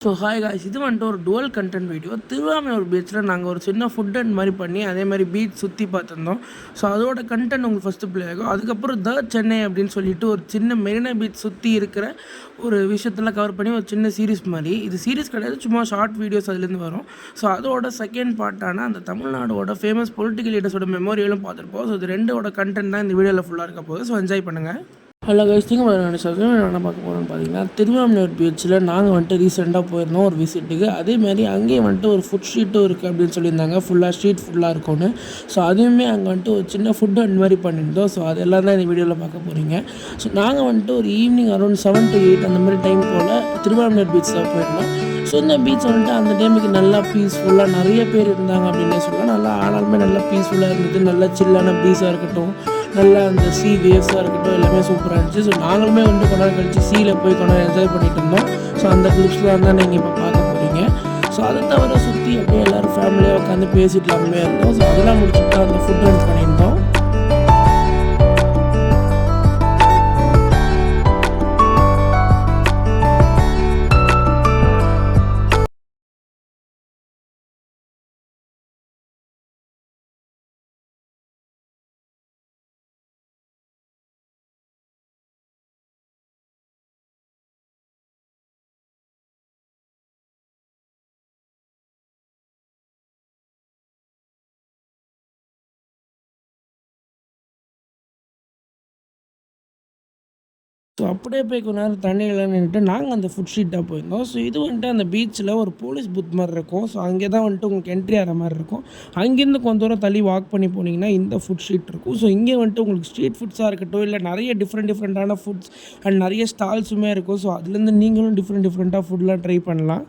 So hi guys, இது வந்துட்டு ஒரு டுவல் கண்டென்ட் வீடியோ. திருவாமையூர் பீச்சில் நாங்கள் ஒரு சின்ன ஃபுட் அண்ட் மாதிரி பண்ணி அதே மாதிரி பீச் சுற்றி பார்த்துருந்தோம். ஸோ அதோட கண்டென்ட் உங்களுக்கு ஃபஸ்ட்டு ப்ளே ஆகும். அதுக்கப்புறம் சென்னை அப்படின்னு சொல்லிட்டு ஒரு சின்ன மெரினா பீச் சுற்றி இருக்கிற ஒரு விஷயத்தெல்லாம் கவர் பண்ணி ஒரு சின்ன சீரிஸ் மாதிரி. இது சீரிஸ் கிடையாது, சும்மா ஷார்ட் வீடியோஸ் அதுலேருந்து வரும். ஸோ அதோட செகண்ட் பார்ட்டான அந்த தமிழ்நாடோட ஃபேமஸ் பொலிட்டிக்கல் லீடர்ஸோட மெமோரியலும் பார்த்துருப்போம். ஸோ இது ரெண்டோட கண்டென்ட் தான் இந்த வீடியோவில் ஃபுல்லாக இருக்க போகுது. ஸோ என்ஜாய் பண்ணுங்கள். ஹலோ கைஸ், நீங்கள் என்ன பார்க்க போகிறோம்னு பார்த்தீங்கன்னா, திருவாமையூர் பீச்சில் நாங்கள் வந்துட்டு ரீசெண்டாக போயிருந்தோம் ஒரு விசிட்டுக்கு. அதேமாதிரி அங்கேயும் வந்துட்டு ஒரு ஃபுட் ஸ்ட்ரீட்டும் இருக்குது அப்படின்னு சொல்லியிருந்தாங்க. ஃபுல்லாக ஸ்ட்ரீட் ஃபுல்லாக இருக்கும்னு. ஸோ அதுவுமே அங்கே வந்துட்டு ஒரு சின்ன ஃபுட் அந்த மாதிரி பண்ணியிருந்தோம். ஸோ அதெல்லாம் தான் இந்த வீடியோவில் பார்க்க போகிறீங்க. ஸோ நாங்கள் வந்துட்டு ஒரு ஈவினிங் அரௌண்ட் 7 to 8 அந்த மாதிரி டைம் போல் திருவாமையூர் பீச்சில் போயிருந்தோம். ஸோ இந்த பீச் வந்துட்டு அந்த டைமுக்கு நல்லா பீஸ்ஃபுல்லாக நிறைய பேர் இருந்தாங்க அப்படின்னே சொல்லலாம். நல்லா ஆனாலுமே நல்லா பீஸ்ஃபுல்லாக இருந்தது. நல்லா சில்லான பீஸாக இருக்கட்டும், நல்லா அந்த சீ வேவ்ஸாக இருக்கட்டும், எல்லாமே சூப்பராக இருந்துச்சு. ஸோ நாங்களுமே வந்து கொஞ்ச நேரம் கழிச்சு சீயில் போய் கொஞ்ச நேரம் என்ஜாய் பண்ணிட்டு இருந்தோம். ஸோ அந்த கிளிப்ஸ்லாம் தான் நீங்கள் இப்போ பார்க்க போகிறீங்க. ஸோ அதை தவிர சுற்றி அப்படியே எல்லோரும் ஃபேமிலியாக உட்காந்து பேசிட்டு எல்லாமே இருந்தோம். ஸோ அதெல்லாம் முடிச்சுட்டு அந்த ஃபுட் ரன் பண்ணியிருந்தோம். ஸோ அப்படியே போய் கொஞ்ச நேரம் தண்ணியில் நின்றுட்டு நாங்கள் அந்த ஃபுட் ஸ்ட்ரீட்டாக போயிருந்தோம். ஸோ இது வந்துட்டு அந்த பீச்சில் ஒரு போலீஸ் பூத் மாதிரி இருக்கும். ஸோ அங்கே தான் வந்துட்டு உங்களுக்கு என்ட்ரி ஆகிற மாதிரி இருக்கும். அங்கேருந்து கொஞ்சம் தூரம் தள்ளி வாக் பண்ணி போனீங்கன்னா இந்த ஃபுட் ஸ்ட்ரீட் இருக்கும். ஸோ இங்கே வந்துட்டு உங்களுக்கு ஸ்ட்ரீட் ஃபுட்ஸாக இருக்கட்டும், இல்லை நிறைய டிஃப்ரெண்ட்டான ஃபுட்ஸ் அண்ட் நிறைய ஸ்டால்ஸுமே இருக்கும். ஸோ அதுலேருந்து நீங்களும் டிஃப்ரெண்ட்டாக ஃபுட்லாம் ட்ரை பண்ணலாம்.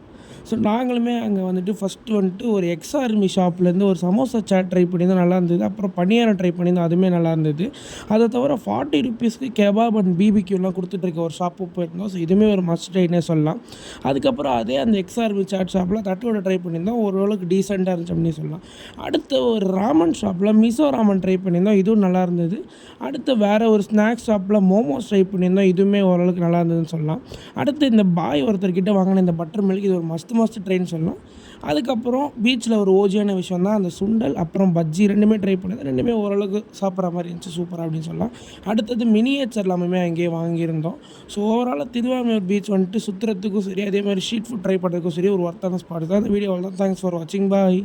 ஸோ நாங்களுமே அங்கே வந்துட்டு ஃபஸ்ட்டு வந்துட்டு ஒரு எக்ஸ்ஆர்மி ஷாப்லேருந்து ஒரு சமோசா சாட் ட்ரை பண்ணியிருந்தோம், நல்லா இருந்தது. அப்புறம் பனியாரம் ட்ரை பண்ணியிருந்தோம், அதுவுமே நல்லா இருந்தது. அதை தவிர 40 rupeesக்கு கெபாப் அண்ட் பிபிக்யூலாம் கொடுத்துட்ருக்க ஒரு ஷாப்பு போயிருந்தோம். ஸோ இதுவுமே ஒரு மஸ்ட் ட்ரைனே சொல்லலாம். அதுக்கப்புறம் அதே அந்த எக்ஸ்ஆர்மி சாட் ஷாப்பில் தட்டோட ட்ரை பண்ணியிருந்தோம், ஓரளவுக்கு டீசெண்டாக இருந்துச்சு அப்படின்னு சொல்லலாம். அடுத்த ஒரு ராமன் ஷாப்பில் மிசோ ராமன் ட்ரை பண்ணியிருந்தோம், இதுவும் நல்லா இருந்தது. அடுத்து வேறு ஒரு ஸ்நாக்ஸ் ஷாப்பில் மோமோஸ் ட்ரை பண்ணியிருந்தோம், இதுவுமே ஓரளவுக்கு நல்லா இருந்ததுன்னு சொல்லலாம். அடுத்து இந்த பாய் ஒருத்தர்கிட்ட வாங்கின இந்த பட்டர் மில்க், இது ஒரு மஸ்ட் ட்ரைன்னு சொல்லலாம். அதுக்கப்புறம் பீச்சில் ஒரு ஓஜியான விஷயம் தான் அந்த சுண்டல் அப்புறம் பஜ்ஜி, ரெண்டுமே ட்ரை பண்ணது. ரெண்டுமே ஓரளவுக்கு சாப்பிட்ற மாதிரி இருந்துச்சு, சூப்பராக அப்படின்னு சொல்லலாம். அடுத்தது மினியேச்சர் எல்லாமே அங்கேயே வாங்கியிருந்தோம். ஸோ ஓவராலாக திருவாமையூர் பீச் வந்துட்டு சுற்றுறதுக்கும் சரி, அதே மாதிரி ஸ்ட்ரீட் ஃபுட் ட்ரை பண்ணுறதுக்கும் சரி ஒரு ஒர்த்தான ஸ்பாட் தான். அந்த வீடியோவில் தான். தேங்க்ஸ் ஃபார் வாட்சிங், பாய்.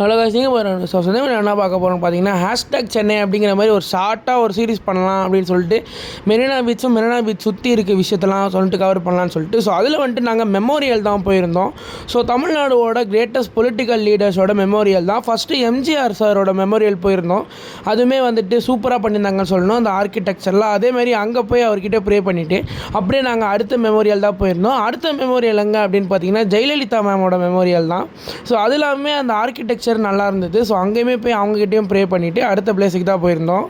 ஹலோ காய்ஸ், நீங்கள் ஸோ என்ன பார்க்க போகிறோம்னு பார்த்தீங்கன்னா, #சென்னை அப்படிங்கிற மாதிரி ஒரு ஷார்ட்டாக ஒரு சீரிஸ் பண்ணலாம் அப்படின்னு சொல்லிட்டு மெரினா பீச் சுற்றி இருக்க விஷயத்தெல்லாம் சொல்லிட்டு கவர் பண்ணலான்னு சொல்லிட்டு. ஸோ அதில் வந்துட்டு நாங்கள் மெமோரியல் தான் போயிருந்தோம். ஸோ தமிழ்நாடோட கிரேட்டஸ்ட் பொலிட்டிக்கல் லீடர்ஸோட மெமோரியல் தான். ஃபஸ்ட்டு எம்ஜிஆர் சாரோட மெமோரியல் போயிருந்தோம். அதுவுமே வந்துட்டு சூப்பராக பண்ணியிருந்தாங்கன்னு சொல்லணும், அந்த ஆர்கிடெக்சர்லாம். அதேமாதிரி அங்கே போய் அவர்கிட்ட ப்ரே பண்ணிவிட்டு அப்படியே நாங்கள் அடுத்த மெமோரியல் தான் போயிருந்தோம். அடுத்த மெமோரியல் எங்கே அப்படின்னு பார்த்தீங்கன்னா ஜெயலலிதா மேமோட மெமோரியல் தான். ஸோ அது எல்லாமே அந்த ஆர்கிடெக்சர் நல்லா இருந்தது. ஸோ அங்கேயுமே போய் அவங்ககிட்டையும் ப்ரே பண்ணிவிட்டு அடுத்த பிளேஸுக்கு தான் போயிருந்தோம்.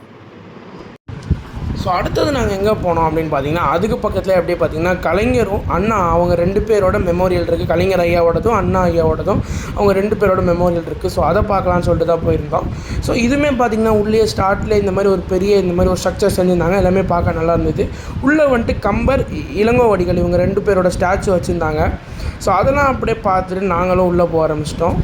ஸோ அடுத்தது நாங்கள் எங்கே போனோம் அப்படின்னு பார்த்தீங்கன்னா, அதுக்கு பக்கத்தில் அப்படியே பார்த்தீங்கன்னா கலைஞரும் அண்ணா அவங்க 2 பேரோட மெமோரியல் இருக்குது. கலைஞர் ஐயாவோடதும் அண்ணா ஐயாவோடதும் அவங்க 2 பேரோட மெமோரியல் இருக்குது. ஸோ அதை பார்க்கலான்னு சொல்லிட்டு தான் போயிருந்தோம். ஸோ இதுவுமே பார்த்திங்கன்னா உள்ளே ஸ்டார்ட்டில் இந்த மாதிரி ஒரு பெரிய இந்த மாதிரி ஒரு ஸ்ட்ரக்சர் செஞ்சுருந்தாங்க. எல்லாமே பார்க்க நல்லா இருந்தது. உள்ளே வந்துட்டு கம்பர், இளங்கோவடிகள் இவங்க 2 பேரோட ஸ்டாச்சு வச்சுருந்தாங்க. ஸோ அதெல்லாம் அப்படியே பார்த்துட்டு நாங்களும் உள்ளே போக ஆரம்பிச்சிட்டோம்.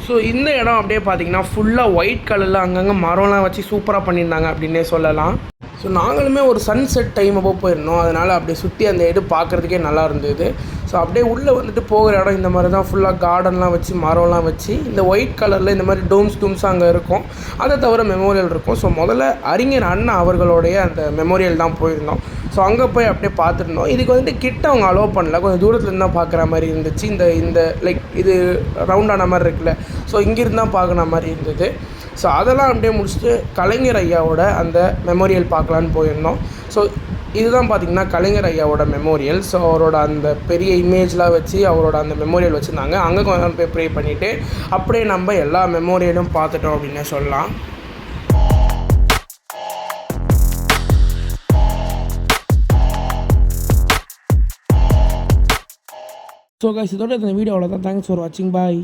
ஸோ இந்த இடம் அப்படியே பார்த்தீங்கன்னா ஃபுல்லாக ஒயிட் கலரில் அங்கங்கே மரம்லாம் வச்சு சூப்பராக பண்ணியிருந்தாங்க அப்படின்னே சொல்லலாம். ஸோ நாங்களுமே ஒரு சன்செட் டைம் அப்போ போயிருந்தோம். அதனால் அப்படியே சுற்றி அந்த இடம் பார்க்குறதுக்கே நல்லா இருந்தது. ஸோ அப்படியே உள்ளே வந்துட்டு போகிற இடம் இந்த மாதிரி தான் ஃபுல்லாக கார்டன்லாம் வச்சு மரம்லாம் வச்சு இந்த ஒயிட் கலரில் இந்த மாதிரி டோம்ஸ் அங்கே இருக்கும். அதை தவிர மெமோரியல் இருக்கும். ஸோ முதல்ல அறிஞர் அண்ணா அவர்களுடைய அந்த மெமோரியல் தான் போயிருந்தோம். ஸோ அங்கே போய் அப்படியே பார்த்துருந்தோம். இதுக்கு வந்துட்டு கிட்ட அவங்க அலோவ் பண்ணல, கொஞ்சம் தூரத்துலேருந்து தான் பார்க்குற மாதிரி இருந்துச்சு. இந்த லைக் இது ரவுண்டான மாதிரி இருக்குல்ல, ஸோ இங்கிருந்து தான் பார்க்குற மாதிரி இருந்தது. ஸோ அதெல்லாம் அப்படியே முடிச்சுட்டு கலைஞர் ஐயாவோட அந்த மெமோரியல் பார்க்கலான்னு போயிருந்தோம். ஸோ இதுதான் பார்த்திங்கன்னா கலைஞர் ஐயாவோட மெமோரியல். ஸோ அவரோட அந்த பெரிய இமேஜ்லாம் வச்சு அவரோட அந்த மெமோரியல் வச்சுருந்தாங்க. அங்கே கொஞ்சம் போய் ப்ரே பண்ணிவிட்டு அப்படியே நம்ம எல்லா மெமோரியலும் பார்த்துட்டோம் அப்படின்னே சொல்லலாம். ஸோ கைஸ் இதோட இந்த வீடியோ அவ்வளோதான். தேங்க்ஸ் ஃபார் வாட்சிங். பாய்.